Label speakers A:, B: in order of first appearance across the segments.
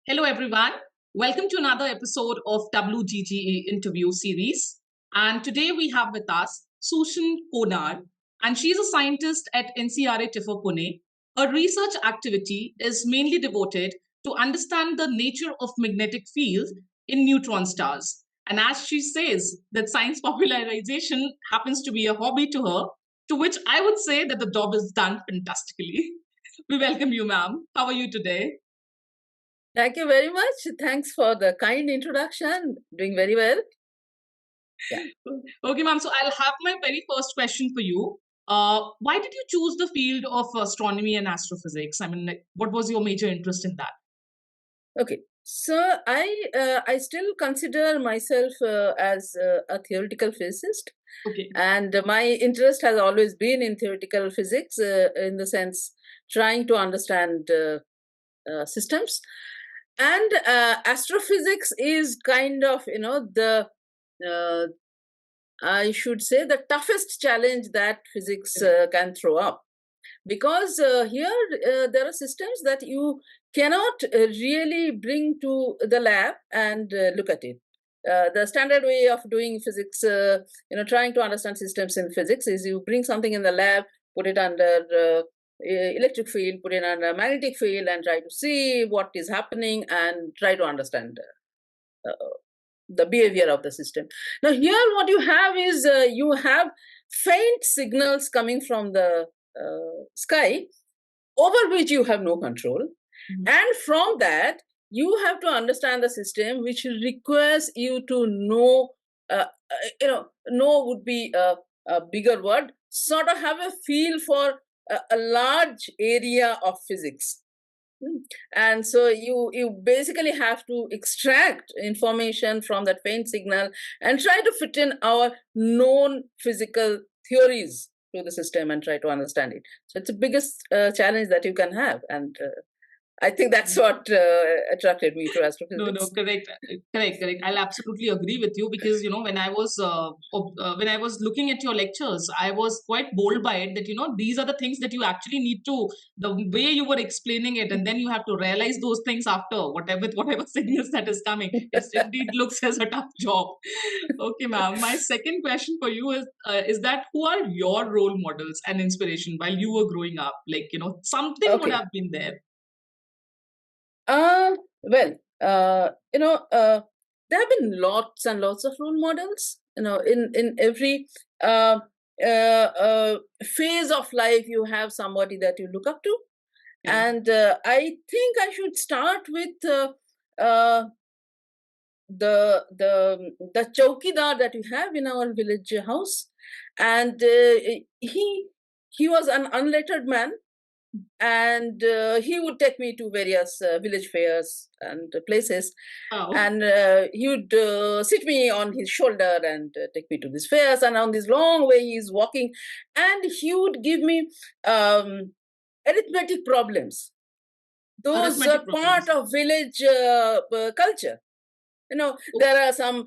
A: Hello, everyone. Welcome to another episode of WGGE interview series. And today we have with us Sushan Konar, and she's a scientist at NCRA TIFA Pune. Her research activity is mainly devoted to understand the nature of magnetic fields in neutron stars. And as she says, that science popularization happens to be a hobby to her, to which I would say that the job is done fantastically. We welcome you, ma'am. How are you today?
B: Thank you very much. Thanks for the kind introduction. Doing very well. Yeah.
A: Okay, ma'am. So I'll have my very first question for you. Why did you choose the field of astronomy and astrophysics? I mean, like, what was your major interest in that?
B: Okay. So I still consider myself as a theoretical physicist,
A: Okay.
B: and my interest has always been in theoretical physics, in the sense trying to understand systems, and astrophysics is kind of the uh, I should say the toughest challenge that physics
A: Correct.
B: can throw up, because here there are systems that you cannot really bring to the lab and look at it. The standard way of doing physics, trying to understand systems in physics, is you bring something in the lab, put it under electric field, put it under magnetic field, and try to see what is happening and try to understand uh, the behavior of the system. Now, here what you have is you have faint signals coming from the sky over which you have no control.
A: Mhm.
B: And from that, you have to understand the system, which requires you to know, know would be a bigger word, sort of have a feel for a large area of physics. Hmm. And so you basically have to extract information from that faint signal and try to fit in our known physical theories to the system and try to understand it. So it's the biggest challenge that you can have, and I think that's what attracted me to
A: No, no,
B: astrophysics.
A: correct, correct. I'll absolutely agree with you because when I was looking at your lectures, I was quite bold by it that these are the things that you actually need to the way you were explaining it, and then you have to realize those things after whatever with whatever signals that is coming. It's indeed looks as a tough job. Okay, ma'am. My second question for you is that who are your role models and inspiration while you were growing up? Like something would
B: Okay.
A: have been there.
B: Well, there have been lots and lots of role models. In every uh, phase of life, you have somebody that you look up to,
A: Okay.
B: and I think I should start with uh, the chowkidar that we have in our village house, and he was an unlettered man, and he would take me to various village fairs and places,
A: Oh,
B: and he would sit me on his shoulder and take me to these fairs, and on this long way he's walking, and he would give me arithmetic problems. Those are
A: arithmetic
B: part
A: problems.
B: of village culture.
A: Okay.
B: There are some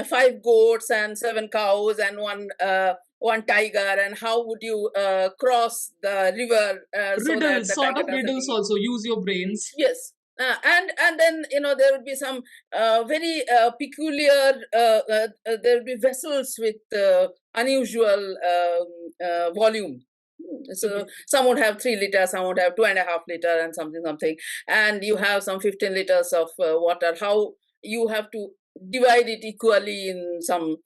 B: five goats and seven cows and one tiger, and how would you cross the river so that
A: Riddles,
B: the
A: sort
B: tiger
A: of
B: doesn't
A: riddles
B: eat?
A: also. Use your brains.
B: Yes. And then there would be some very peculiar there would be vessels with unusual volume. So
A: Okay.
B: some would have 3 liters, some would have 2.5 liter, and something, and you have some 15 liters of water. How you have to divide it equally in some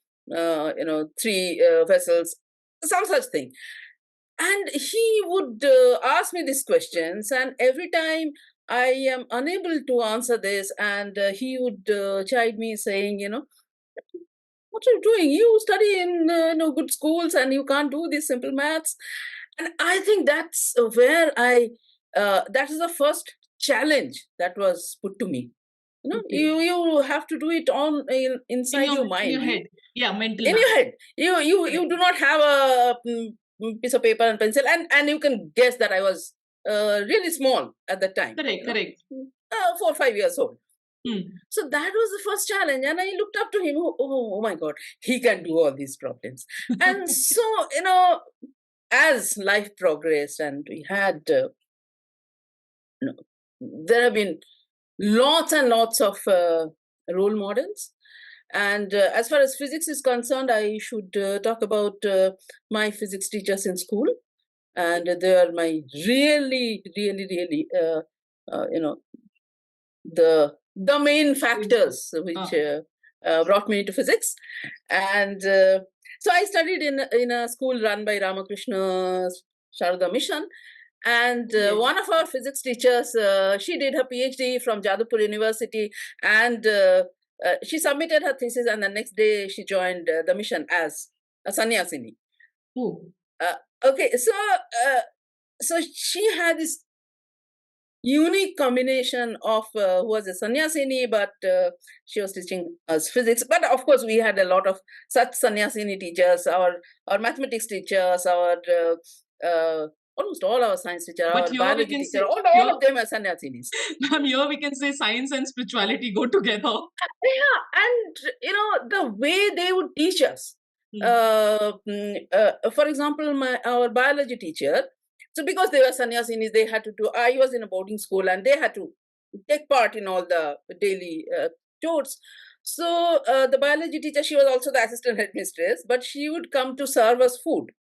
B: three vessels, some such thing. And he would ask me these questions, and every time I am unable to answer this, and he would chide me, saying, what are you doing? You study in good schools, and you can't do these simple maths. And I think that's where that is the first challenge that was put to me.
A: Okay.
B: You have to do it inside your
A: In your
B: mind.
A: head. Yeah, mental
B: In
A: math.
B: your head, you
A: Correct.
B: do not have a piece of paper and pencil, and you can guess that I was really small at the time,
A: Correct. Correct.
B: 4 or 5 years old.
A: Hmm.
B: So that was the first challenge, and I looked up to him. Oh my God, he can do all these problems. And so, as life progressed, and we had, there have been lots and lots of role models. And as far as physics is concerned, I should talk about my physics teachers in school. And they are my really, really, really, the main factors which brought me into physics. And so I studied in a school run by Ramakrishna Sharada Mission. And one of our physics teachers, she did her PhD from Jadavpur University, and she submitted her thesis, and the next day she joined the mission as a sannyasini. Okay, so she had this unique combination of who was a sannyasini, but she was teaching us physics. But of course, we had a lot of such sannyasini teachers. Our mathematics teachers, our almost all our science teachers, our biology teacher, all of them are sannyasinis.
A: Ma'am, here we can say science and spirituality go together.
B: Yeah, and the way they would teach us. For example, our biology teacher. So because they were sannyasinis, they had to do. I was in a boarding school, and they had to take part in all the daily chores. So the biology teacher, she was also the assistant headmistress, but she would come to serve us food.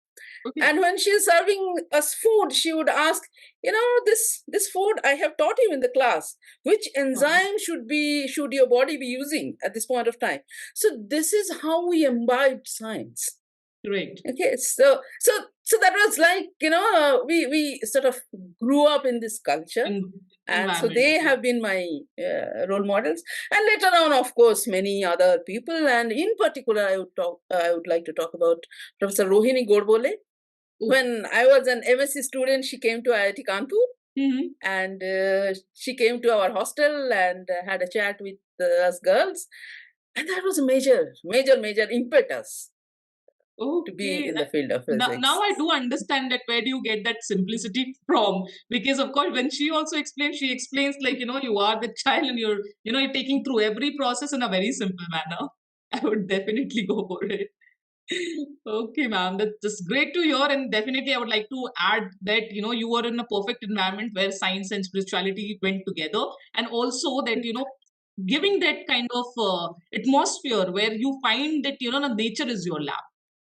B: Okay. And when she's serving us food, she would ask, this food I have taught you in the class. Which enzyme should your body be using at this point of time? So this is how we imbibed science.
A: Right.
B: Okay. So that was like, we sort of grew up in this culture. And so they have been my role models. And later on, of course, many other people. And in particular, I would like to talk about Professor Rohini Godbole. When I was an MSc student, she came to IIT Kanpur, and she came to our hostel and had a chat with us girls. And that was a major, major, major impetus to be in the field of physics.
A: Now I do understand that where do you get that simplicity from? Because of course, when she also explains, she explains like, you are the child and you're taking through every process in a very simple manner. I would definitely go for it. Okay, ma'am, that's great to hear. And definitely I would like to add that, you were in a perfect environment where science and spirituality went together. And also that, giving that kind of atmosphere where you find that, nature is your lab.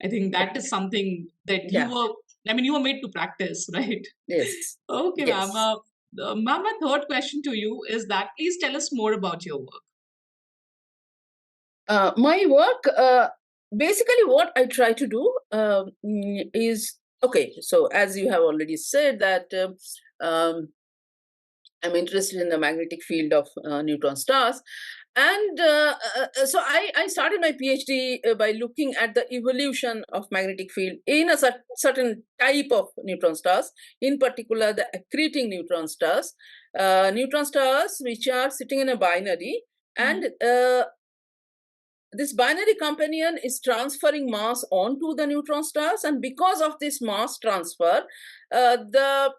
A: I think that is something that you were made to practice, right?
B: Yes.
A: Okay, yes. Ma'am. Ma'am, my third question to you is that please tell us more about your work.
B: My work, basically what I try to do is, okay, so as you have already said that I'm interested in the magnetic field of neutron stars. And so I started my PhD by looking at the evolution of magnetic field in a certain type of neutron stars, in particular the accreting neutron stars which are sitting in a binary, and this binary companion is transferring mass onto the neutron stars, and because of this mass transfer, the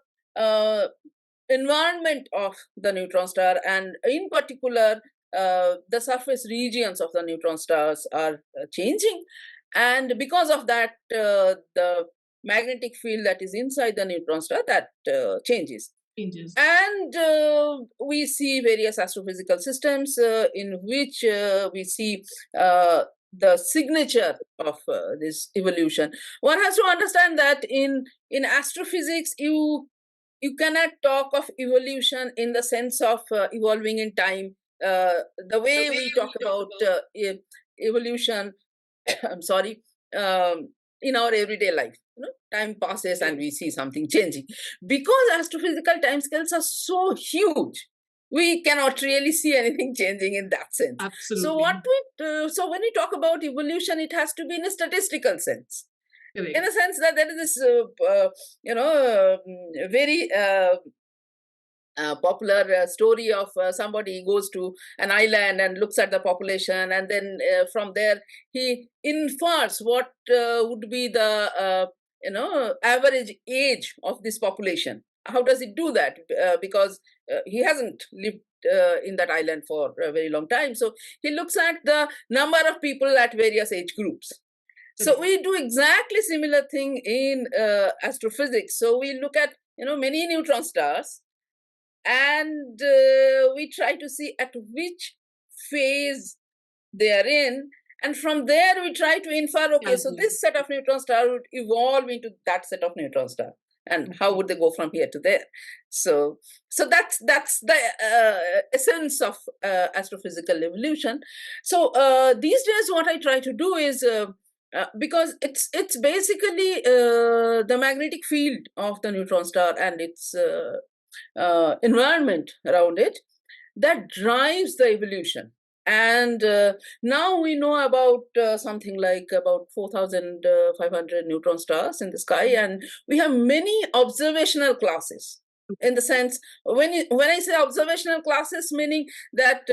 B: environment of the neutron star, and in particular the surface regions of the neutron stars are changing, and because of that the magnetic field that is inside the neutron star that changes. And we see various astrophysical systems in which we see the signature of this evolution. One has to understand that in astrophysics, you cannot talk of evolution in the sense of evolving in time. The way we talk about evolution, I'm sorry, in our everyday life. Time passes and we see something changing. Because astrophysical timescales are so huge, we cannot really see anything changing in that sense.
A: Absolutely.
B: So when we talk about evolution, it has to be in a statistical sense.
A: Correct.
B: In a sense that there is this, very popular story of somebody goes to an island and looks at the population, and then from there he infers what would be the average age of this population. How does he do that? Because he hasn't lived in that island for a very long time. So he looks at the number of people at various age groups. So we do exactly similar thing in astrophysics. So we look at many neutron stars, and we try to see at which phase they are in, and from there we try to infer, okay, so this set of neutron star would evolve into that set of neutron star, and how would they go from here to there. So that's the essence of astrophysical evolution. So these days what I try to do is because it's basically the magnetic field of the neutron star and its environment around it that drives the evolution. And now we know about something like about 4,500 neutron stars in the sky, and we have many observational classes. In the sense, when I say observational classes, meaning that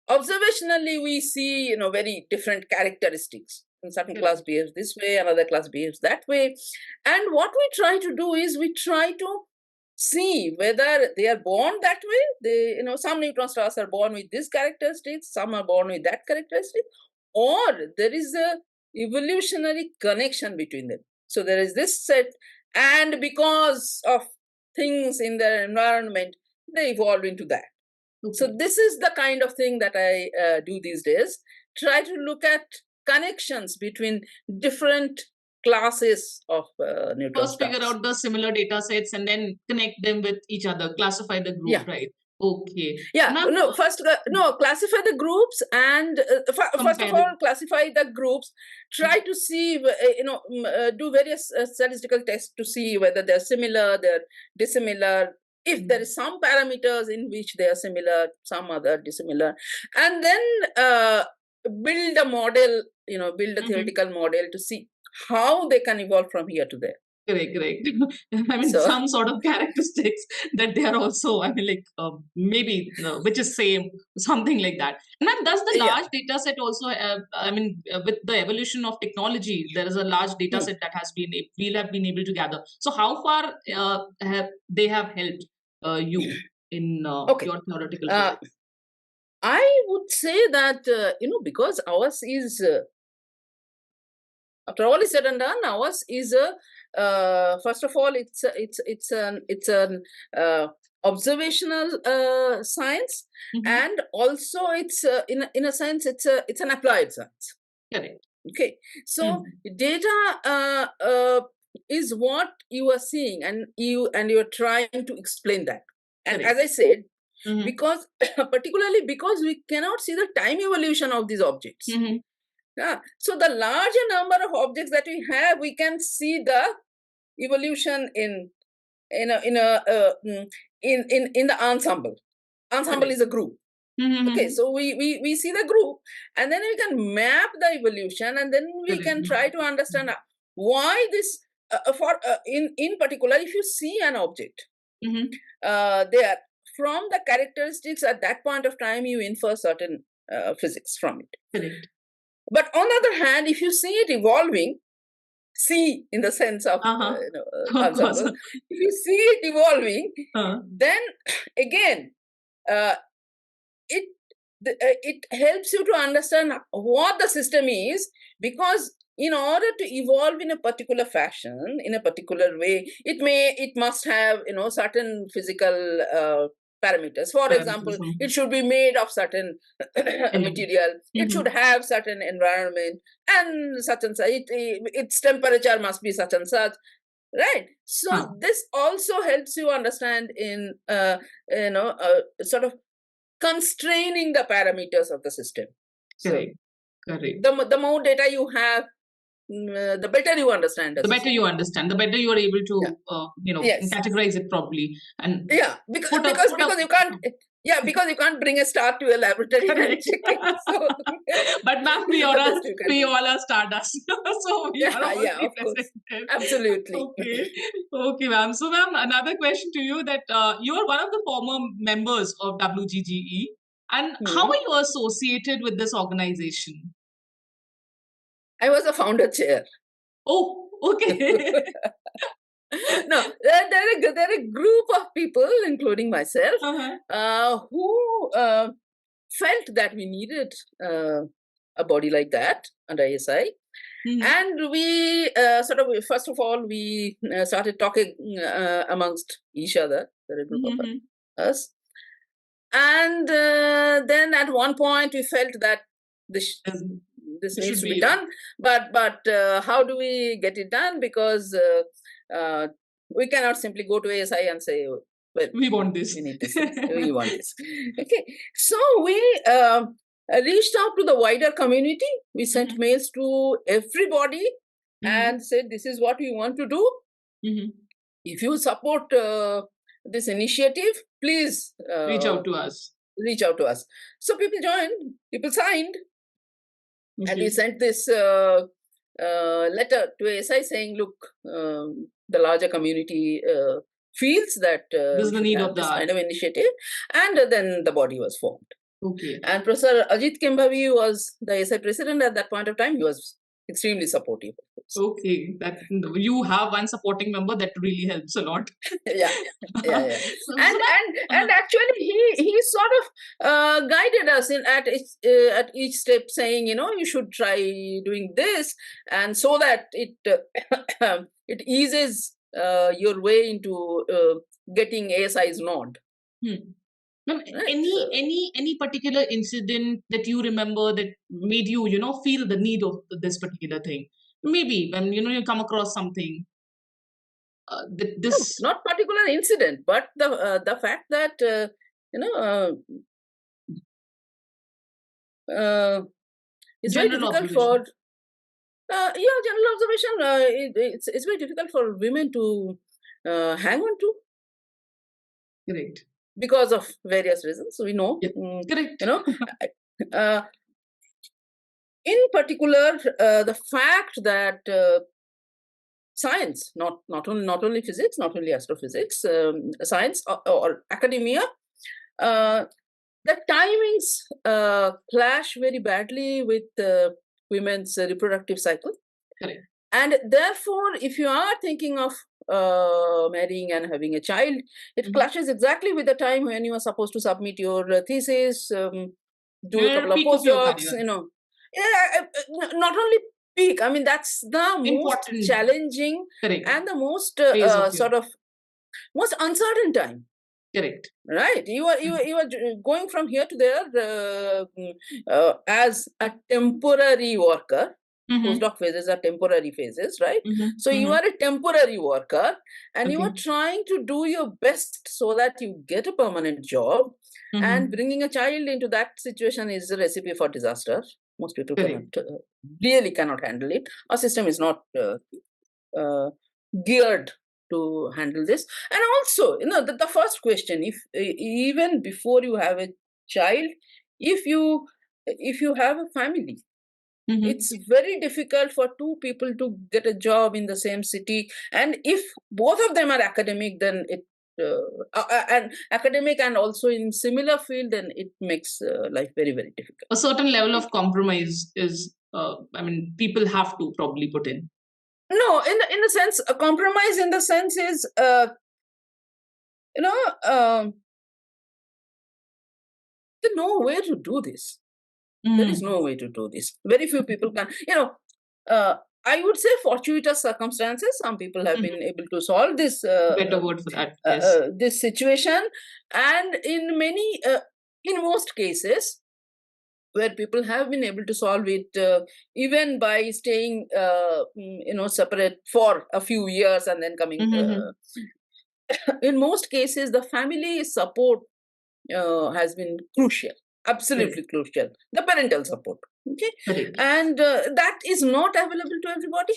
B: observationally we see very different characteristics. In certain class behaves this way, another class behaves that way, and what we try to do is we try to see whether they are born that way. Some neutron stars are born with this characteristics, some are born with that characteristic, or there is a evolutionary connection between them. So there is this set, and because of things in their environment, they evolve into that. Okay. So this is the kind of thing that I do these days. Try to look at connections between different classes of neutron
A: First
B: stars.
A: Figure out the similar data sets and then connect them with each other, classify the group, right? Okay.
B: Yeah. Classify the groups, and first of all, classify the groups. Try to see, do various statistical tests to see whether they're similar, they're dissimilar. If there is some parameters in which they are similar, some other dissimilar, and then build a model, build a theoretical model to see how they can evolve from here to there.
A: Correct. I mean, some sort of characteristics that they are also, maybe which is same, something like that. And then does the large data set also, with the evolution of technology, there is a large data set that we'll have been able to gather. So how far they have helped you in your theoretical physics?
B: I would say that, because ours is, after all is said and done, ours is first of all, it's an observational science, and also it's in a sense it's an applied science.
A: Correct.
B: Okay, so data is what you are seeing, and you are trying to explain that. And as I said, because particularly because we cannot see the time evolution of these objects. So the larger number of objects that we have, we can see the evolution in the ensemble. Ensemble is a group. Okay, so we see the group, and then we can map the evolution, and then we can try to understand why this. In particular, if you see an object there, from the characteristics at that point of time, you infer certain physics from it.
A: Correct.
B: But on the other hand, if you see it evolving, see in the sense of ensemble, if you see it evolving, then again it helps you to understand what the system is, because in order to evolve in a particular fashion, in a particular way, it must have certain physical parameters. For example, it should be made of certain material. It should have certain environment, and such and such. Its temperature must be such and such, right? So this also helps you understand in sort of constraining the parameters of the system.
A: Correct.
B: The more data you have, the better you understand.
A: The better you understand, the better you are able to, categorize it properly. And
B: because you can't. Yeah, because you can't bring a star to a laboratory and check it. So,
A: but ma'am, we all are stardust. So we are
B: of course. Absolutely.
A: Okay, ma'am. So, ma'am, another question to you, that you are one of the former members of WGGE, and how are you associated with this organization?
B: I was a founder chair.
A: Oh, okay.
B: No, there are a group of people, including myself, who felt that we needed a body like that under ASI. And we first of all, we started talking amongst each other. There are a group of us. And then at one point we felt that this
A: There's-
B: this
A: it
B: needs
A: should
B: to be
A: be
B: done, but how do we get it done? Because we cannot simply go to ASI and say, well,
A: we want this.
B: we need this, we want this. Okay, so we reached out to the wider community. We sent mails to everybody and said, this is what we want to do. If you support this initiative, please
A: Reach out to us.
B: reach out to us. So people joined, people signed, and we sent this letter to ASI saying, look, the larger community feels that
A: This is
B: we
A: the
B: should
A: need
B: have
A: of the
B: this
A: hour.
B: kind of initiative. And then the body was formed.
A: Okay.
B: And Professor Ajit Kembhavi was the ASI president at that point of time. He was extremely supportive.
A: Okay, that you have one supporting member that really helps a lot.
B: Yeah.
A: So
B: And
A: that-
B: and actually he sort of guided us in at each step, saying, you know, you should try doing this, and so that it it eases your way into getting ASI's nod.
A: Ma'am,
B: Right.
A: any particular incident that you remember that made you, feel the need of this particular thing? Maybe when you come across something this
B: Not particular incident, but the fact that you know it's very
A: general
B: difficult
A: observation.
B: for general observation. It's very difficult for women to hang on to
A: Correct.
B: because of various reasons. We know,
A: Correct.
B: you know, uh, in particular, the fact that science, not only physics, not only astrophysics, science or academia, the timings clash very badly with women's reproductive cycle.
A: Correct.
B: And therefore, if you are thinking of marrying and having a child, it clashes exactly with the time when you are supposed to submit your thesis, do a couple of
A: Peak of your
B: postdocs,
A: career.
B: you know. Not only peak, I mean, that's the most
A: Important.
B: challenging
A: Correct.
B: and the most
A: Phase of
B: sort of most uncertain time.
A: Correct.
B: Right, you are going from here to there as a temporary worker. Postdoc phases are temporary phases, right? So you are a temporary worker, and you are trying to do your best so that you get a permanent job. And bringing a child into that situation is a recipe for disaster. Most people really cannot handle it. Our system is not geared to handle this. And also, the first question, if even before you have a child, if you have a family, it's very difficult for two people to get a job in the same city. And if both of them are academic, then it and academic and also in similar field, then it makes life very, very difficult.
A: A certain level of compromise is, people have to probably put in.
B: No, in the sense, a compromise in the sense is, there's no way to do this. There is no way to do this. Very few people can, I would say fortuitous circumstances. Some people have been able to solve this.
A: Better word for that. Yes.
B: This situation, and in most cases, where people have been able to solve it, even by staying, separate for a few years and then coming. In most cases, the family support has been crucial, absolutely crucial. The parental support, okay, and that is not available to everybody.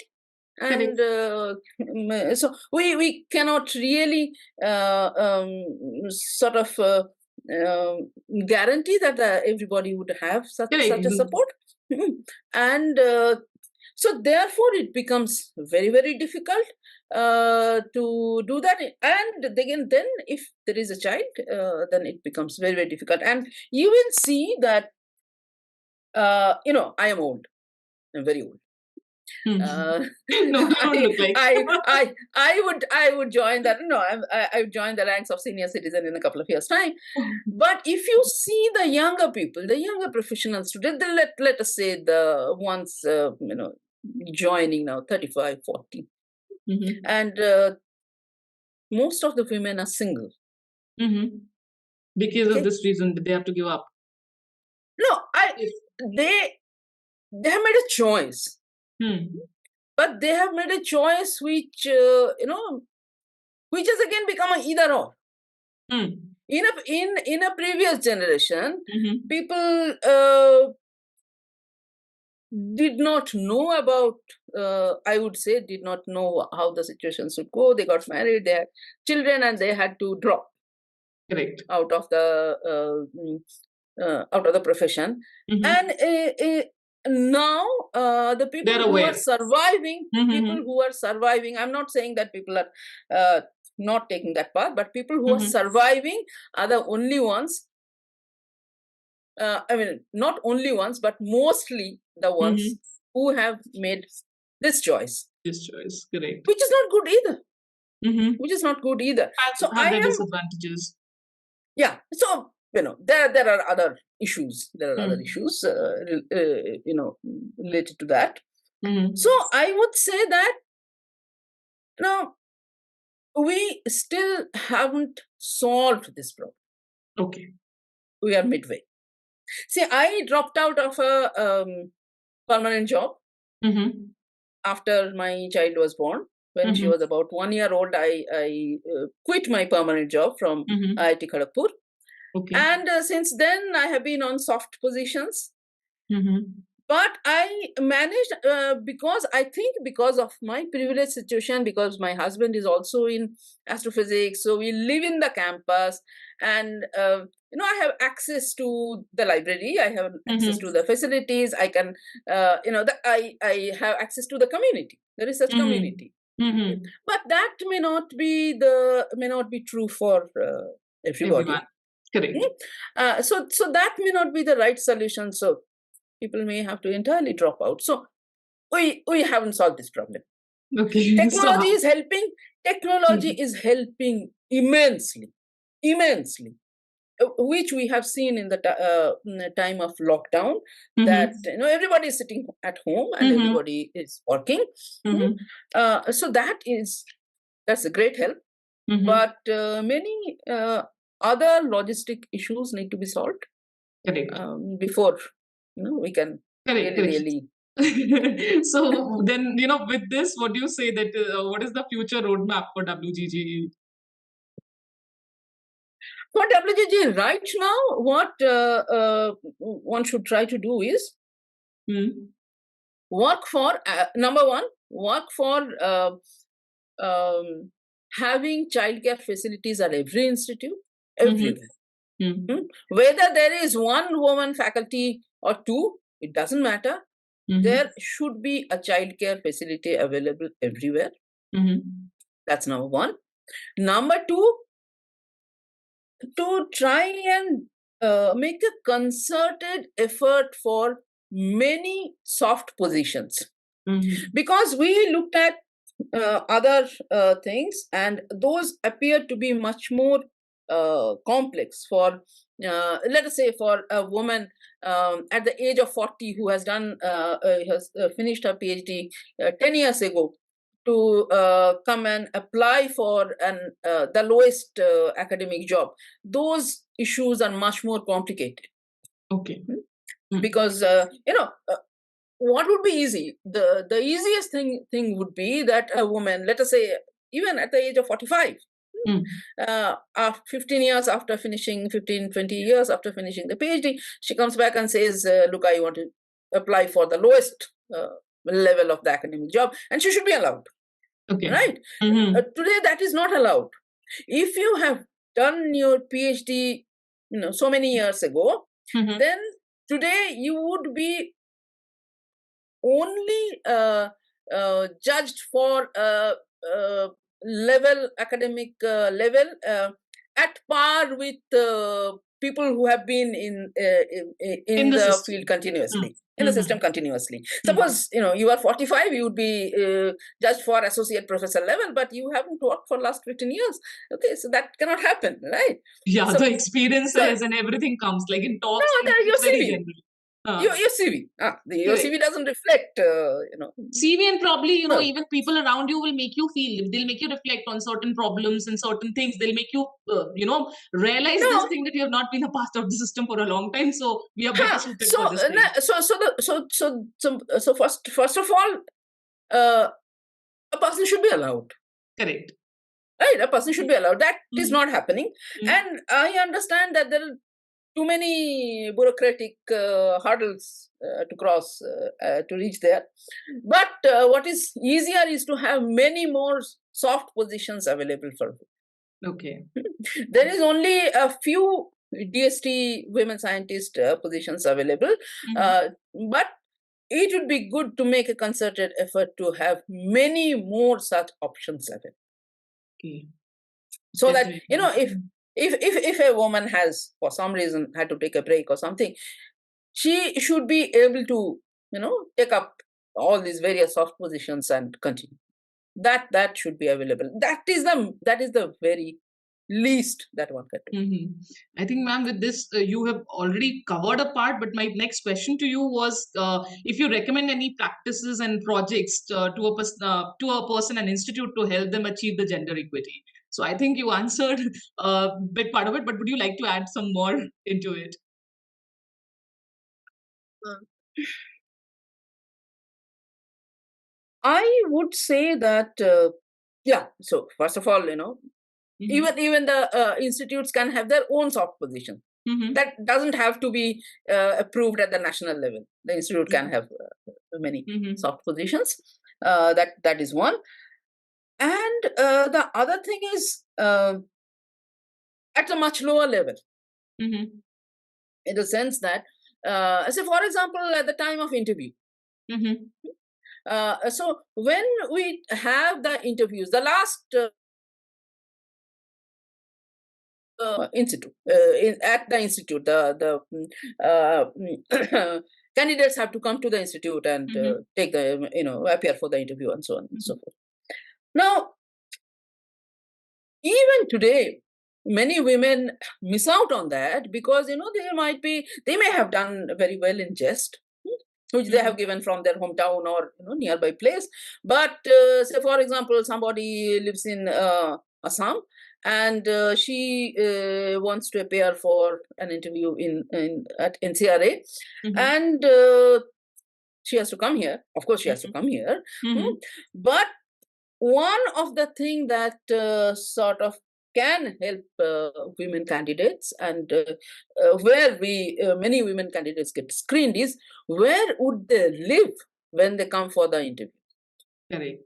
B: And so we cannot really sort of guarantee that everybody would have such a support. And so therefore it becomes very, very difficult to do that. And again, then if there is a child, then it becomes very, very difficult. And you will see that I am old. I'm very old.
A: No, you don't look like.
B: I would join that. No, I joined the ranks of senior citizen in a couple of years' time. But if you see the younger people, the younger professional students, let us say the ones joining now, 35, 40, and most of the women are single.
A: Because
B: Okay.
A: of this reason, did they have to give up?
B: No, they have made a choice, but they have made a choice which which has again become a either or. In a previous generation, people did not know about, I would say, did not know how the situation should go. They got married, they had children, and they had to drop
A: Correct.
B: out of the profession. And now the people
A: They're
B: who
A: aware.
B: are surviving, I'm not saying that people are not taking that path, but people who are surviving are the only ones. I mean, not only ones, but mostly the ones who have made this choice.
A: This choice, correct.
B: Which is not good either. Which is not good either.
A: So have their disadvantages.
B: Yeah. So, there are other issues. There are other issues, related to that. So I would say that, we still haven't solved this problem.
A: Okay.
B: We are midway. See, I dropped out of a permanent job after my child was born. When she was about 1 year old, I quit my permanent job from IIT Kharagpur.
A: Okay.
B: And since then, I have been on soft positions. But I managed, because of my privileged situation, because my husband is also in astrophysics, so we live in the campus, and I have access to the library, I have access to the facilities, I can, I have access to the community, the research community. But that may not be true for everybody.
A: Correct.
B: So that may not be the right solution. So people may have to entirely drop out. So we haven't solved this problem.
A: Okay.
B: Technology is helping. Technology is helping immensely, which we have seen in the time of lockdown. That everybody is sitting at home and everybody is working. So that's a great help. But many other logistic issues need to be solved before we can really.
A: So then, with this, what do you say that what is the future roadmap for WGGE?
B: For WGGE right now, what one should try to do is work for, number one, work for having childcare facilities at every institute, everywhere. Whether there is one woman faculty or two, it doesn't matter. There should be a childcare facility available everywhere. That's number one. Number two, to try and make a concerted effort for many soft positions. Because we looked at other things, and those appear to be much more complex for, let us say, for a woman at the age of 40 who has finished her PhD 10 years ago, to come and apply for the lowest academic job. Those issues are much more complicated.
A: Okay.
B: Because what would be easy? The easiest thing would be that a woman, let us say, even at the age of 45, 15 years after finishing, 20 years after finishing the PhD, she comes back and says, look, I want to apply for the lowest level of the academic job, and she should be allowed.
A: Okay.
B: Right? Today, that is not allowed. If you have done your PhD, so many years ago, then today you would be only judged for academic level at par with people who have been in the field continuously, in the system continuously. Suppose you are 45, you would be judged for associate professor level, but you haven't worked for last 15 years. Okay, so that cannot happen, right?
A: Yeah,
B: So,
A: the experiences and everything comes like in talks.
B: No, your
A: very
B: CV.
A: general.
B: Your CV. Your
A: Correct.
B: CV doesn't reflect,
A: CV, and probably,
B: no.
A: even people around you will make you feel, they'll make you reflect on certain problems and certain things. They'll make you, realize this
B: No.
A: thing that you have not been a part of the system for a long time. So we are better
B: Huh.
A: suited
B: So,
A: for this thing.
B: first of all, uh, a person should be allowed.
A: Correct.
B: Right, a person should be allowed. That is
A: Mhm.
B: not happening,
A: Mhm.
B: and I understand that there are too many bureaucratic hurdles to cross to reach there. But what is easier is to have many more soft positions available for.
A: Okay.
B: There is only a few DST women scientist positions available,
A: Mhm.
B: uh, but it would be good to make a concerted effort to have many more such options available.
A: Okay.
B: So that,
A: Definitely.
B: if a woman has for some reason had to take a break or something, she should be able to take up all these various soft positions and continue. That should be available. That is the very least that one can do.
A: Hmm. I think, ma'am, with this, you have already covered a part. But my next question to you was, if you recommend any practices and projects to a person and institute to help them achieve the gender equity. So I think you answered a big part of it. But would you like to add some more into it?
B: Mm. I would say that, yeah. So first of all,
A: Mm-hmm.
B: even the institutes can have their own soft position.
A: Mm-hmm.
B: That doesn't have to be approved at the national level. The institute can have many
A: Mm-hmm.
B: soft positions. That is one. And the other thing is, at a much lower level,
A: Mm-hmm.
B: in the sense that, say for example, at the time of interview.
A: Mm-hmm.
B: So when we have the interviews, the last institute, at the institute, candidates have to come to the institute and
A: Mm-hmm.
B: take the appear for the interview and so on and so forth. Now, even today, many women miss out on that because they may have done very well in jest, which they have
A: Mm-hmm.
B: given from their hometown or nearby place. But say for example, somebody lives in Assam, and she wants to appear for an interview in at NCRA,
A: Mm-hmm.
B: and she has to come here. Of course, she has to come here.
A: Mm-hmm.
B: But one of the thing that sort of can help women candidates, and where we many women candidates get screened, is where would they live when they come for the interview.
A: Correct.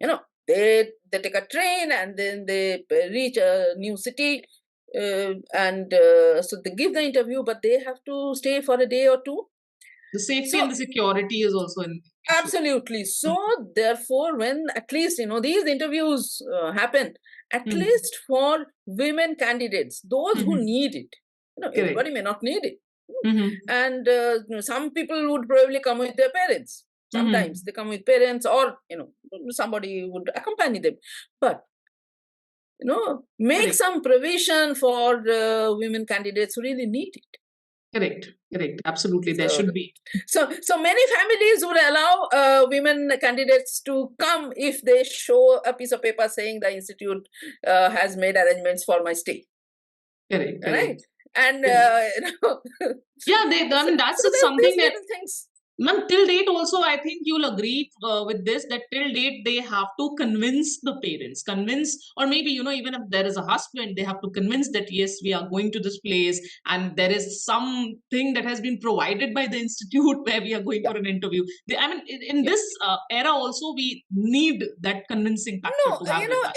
B: They take a train and then they reach a new city, and so they give the interview, but they have to stay for a day or two.
A: The safety and
B: So
A: the security is also an issue.
B: absolutely. So therefore, when at least these interviews happen, at
A: Mm-hmm.
B: least for women candidates, those who
A: Mm-hmm.
B: need it, everybody
A: Correct.
B: may not need it.
A: Mm-hmm.
B: And some people would probably come with their parents. Sometimes
A: Mm-hmm.
B: they come with parents, or somebody would accompany them. But make
A: Correct.
B: some provision for women candidates who really need it.
A: Correct. Correct. Absolutely. There
B: So
A: should be.
B: so many families would allow women candidates to come if they show a piece of paper saying the institute has made arrangements for my stay,
A: Correct.
B: right?
A: Correct.
B: And
A: Correct. Yeah, I
B: so,
A: mean,
B: so
A: that's
B: there's
A: something
B: these
A: that,
B: little things.
A: ma'am, till date also, I think you'll agree with this, that till date they have to convince the parents, or maybe, even if there is a husband, they have to convince that, yes, we are going to this place and there is something that has been provided by the institute where we are going
B: Yeah.
A: for an interview. I mean, in
B: Yeah.
A: this era also, we need that convincing factor
B: No,
A: to have with us.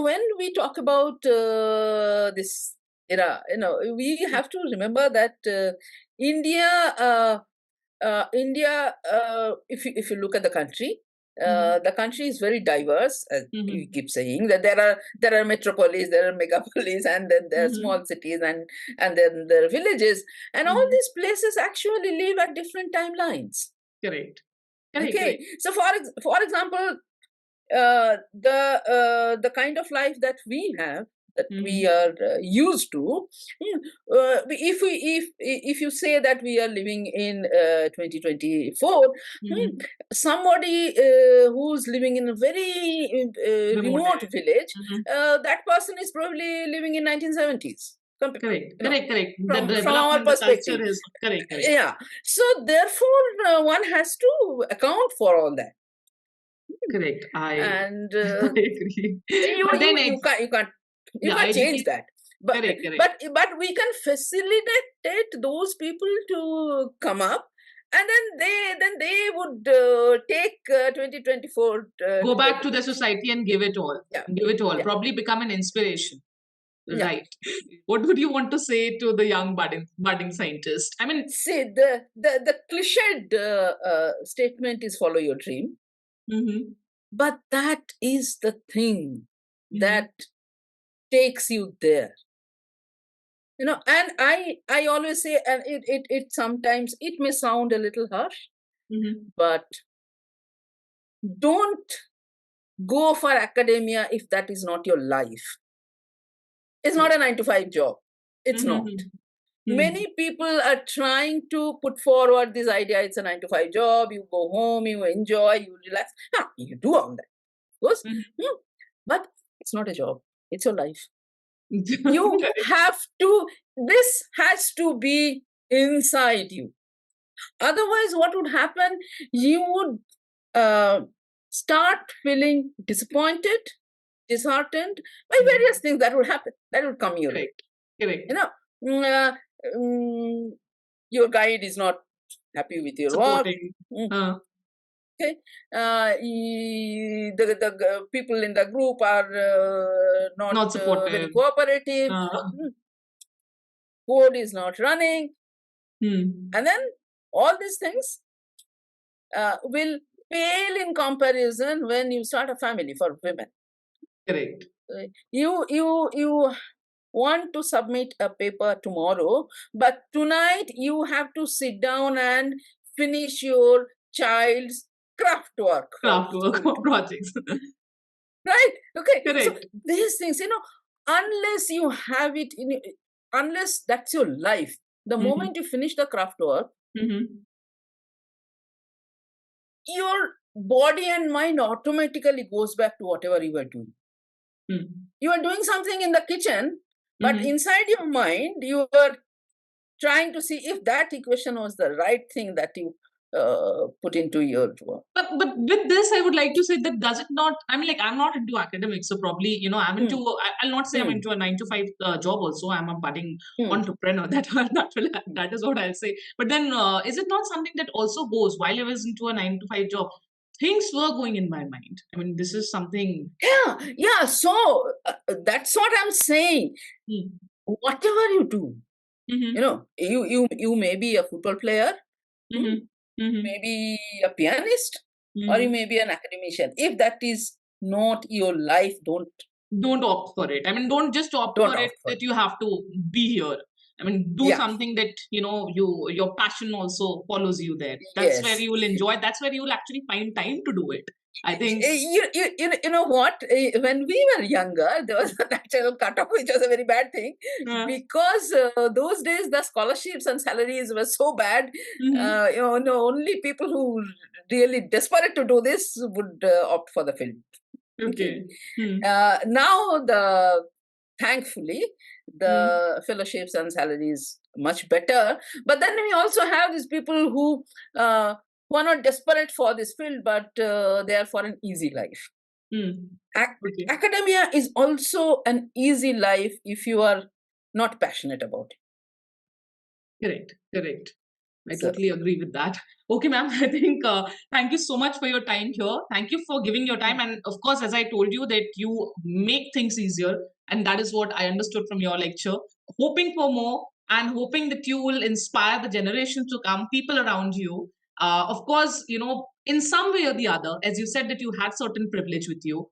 B: when we talk about this era, we have to remember that India, if you look at
A: Mm-hmm.
B: the country is very diverse. As
A: Mm-hmm.
B: we keep saying, that there are metropolis, there are megapolis, and then there are
A: Mm-hmm.
B: small cities, and then there are villages, and all
A: Mm-hmm.
B: these places actually live at different timelines.
A: Correct. Correct.
B: Okay,
A: Correct.
B: so for example, the kind of life that we have, that we are used to. If you say that we are living in 2024, somebody who's living in a very remote village, that person is probably living in 1970s.
A: Correct. The
B: From our
A: development, the
B: perspective.
A: culture is correct.
B: Yeah. So therefore, one has to account for all that.
A: Correct.
B: And
A: I agree. But then
B: you can't change that. But
A: correct.
B: but we can facilitate those people to come up, and then they would take 2024
A: Go back to the society and give it all.
B: Yeah.
A: Give it all.
B: Yeah.
A: Probably become an inspiration.
B: Yeah.
A: Right. What would you want to say to the young budding scientist? I mean,
B: see, the cliched statement is follow your dream. But that is the thing that takes you there. And I always say, and it sometimes it may sound a little harsh, but don't go for academia if that is not your life. It's not a 9 to 5 job. It's not. Many people are trying to put forward this idea it's a 9 to 5 job. You go home, you enjoy, you relax. You do all that, of course. But it's not a job. It's your life. You have to, this has to be inside you. Otherwise, what would happen? You would start feeling disappointed, disheartened by various things that would happen, that would come your way.
A: Correct.
B: Your guide is not happy with your
A: supporting.
B: work. Okay, the people in the group are not very cooperative. Code is not running, and then all these things will pale in comparison when you start a family for women.
A: Correct.
B: You want to submit a paper tomorrow, but tonight you have to sit down and finish your child's craft work
A: projects.
B: Right? Okay.
A: Correct.
B: So these things, unless you have it unless that's your life, the moment you finish the craft work, your body and mind automatically goes back to whatever you were doing. You are doing something in the kitchen, but inside your mind, you are trying to see if that equation was the right thing that you put into your work.
A: But with this, I would like to say that does it not? I mean, like, I'm not into academics, so probably I'm into. I'll not say I'm into a 9 to 5 job. Also, I'm a budding entrepreneur. That is what I'll say. But then, is it not something that also goes while I was into a 9 to 5 job? Things were going in my mind. I mean, this is something.
B: Yeah. So that's what I'm saying. Whatever you do, you may be a football player, maybe a pianist, or you may be an academician. If that is not your life,
A: don't opt for it. I mean, don't just opt for it that you have to be here. I mean, do something that your passion also follows you there. That's where you will enjoy. That's where you will actually find time to do it. I think
B: you know what? When we were younger, there was a natural cutoff, which was a very bad thing because those days the scholarships and salaries were so bad. Only people who really desperate to do this would opt for the field.
A: Okay.
B: Now thankfully the fellowships and salaries much better, but then we also have these people who are not desperate for this field, but they are for an easy life. Academia is also an easy life if you are not passionate about
A: it. Correct. I totally agree with that. Okay, ma'am. I think thank you so much for your time here. Thank you for giving your time. And of course, as I told you, that you make things easier. And that is what I understood from your lecture. Hoping for more and hoping that you will inspire the generations to come, people around you. Of course, in some way or the other, as you said that you had certain privilege with you.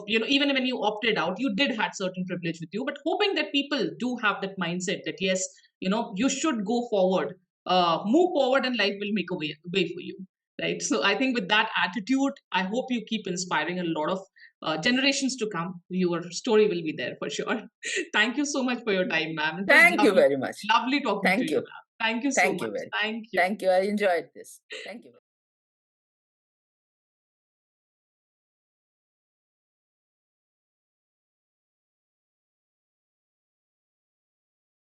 A: Even when you opted out, you did had certain privilege with you. But hoping that people do have that mindset that yes, you should go forward. Move forward and life will make a way for you. right? So I think with that attitude, I hope you keep inspiring a lot of generations to come. Your story will be there for sure. Thank you so much for your time, ma'am. It was
B: Thank you very much.
A: lovely talking to
B: Thank
A: you,
B: you.
A: ma'am. Thank you so
B: Thank you
A: much.
B: very.
A: Thank you.
B: Thank you. I enjoyed this. Thank you.